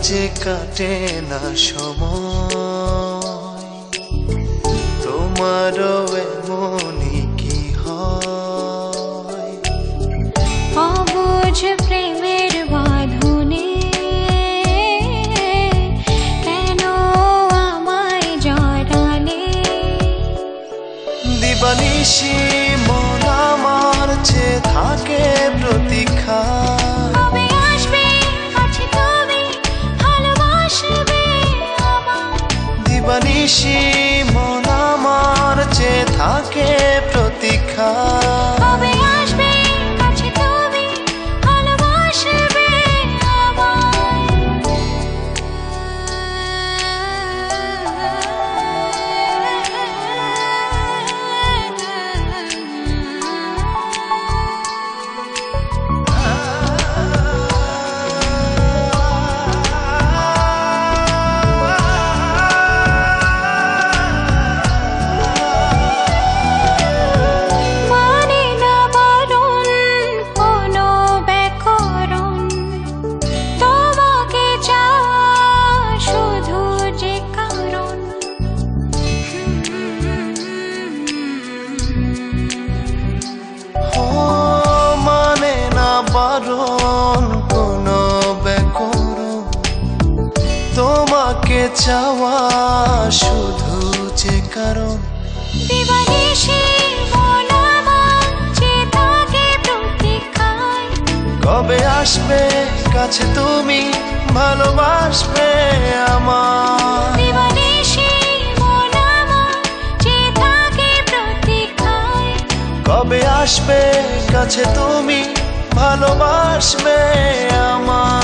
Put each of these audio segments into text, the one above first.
যে কাটে না সময়, তোমারও এমনই কি হয়? অবুঝ প্রেমের বাঁধনে কেন আমায় জড়ালে? দিবানিশি মন আমার চেয়ে থাকে প্রতীক্ষা। কবে আসবে কাছে তুমি, ভালোবাসবে আমায়? দিবানিশি মন আমার চেয়ে থাকে প্রতীক্ষা। কবে আসবে কাছে তুমি, ভালোবাসবে কোনো ব্যাকরণ, তোমাকে চাওয়া শুধু যে কারণ। দিবানিশি মন আমার চেয়ে থাকে প্রতীক্ষায়। কবে আসবে কাছে তুমি, ভালোবাসবে আমায়? দিবানিশি মন আমার চেয়ে থাকে প্রতীক্ষায়। কবে আসবে কাছে তুমি, ভালোবাসবে আমায়?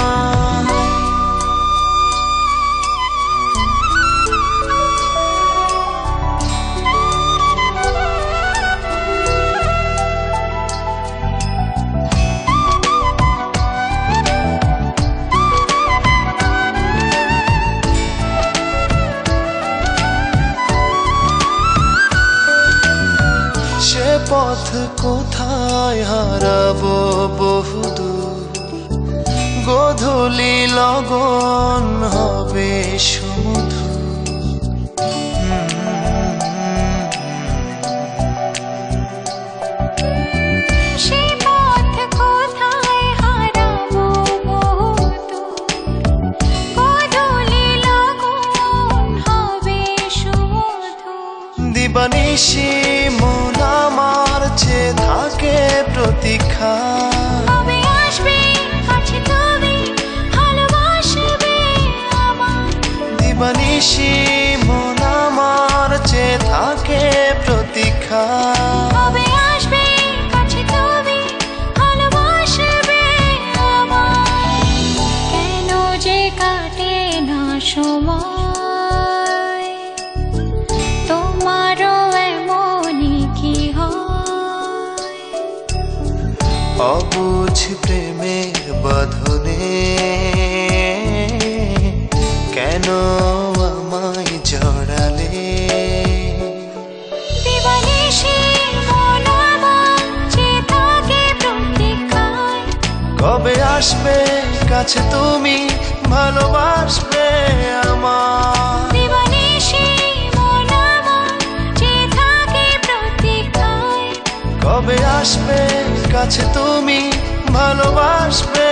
সে পথ কোথায় হারাবো বহুদূর, গোধূলি লগন হবে সমুদ্র। সে পথ কোথায় হারাবো বহুদূর, গোধূলি লগন হবে সমুদ্র। দিবানিশি মন আমার চেয়ে থাকে প্রতীক্ষা। কবে আসবে কাছে তুমি, ভালোবাসবে আমায়? দিবানিশি মন আমার চেয়ে থাকে প্রতীক্ষা। কবে আসবে কাছে তুমি, ভালোবাসবে আমায়? কেন যে কাটে না সময়, তোমারও এমনই কি হয়? অবুঝ প্রেমের বাঁধনে কেন আমায় জড়ালে? দিবানিশি মন আমার চেয়ে থাকে প্রতীক্ষায়। কবে আসবে কাছে তুমি, ভালোবাসবে আমায়? দিবানিশি মন আমার চেয়ে থাকে প্রতীক্ষায়। কবে আসবে কাছে তুমি, ভালোবাসবে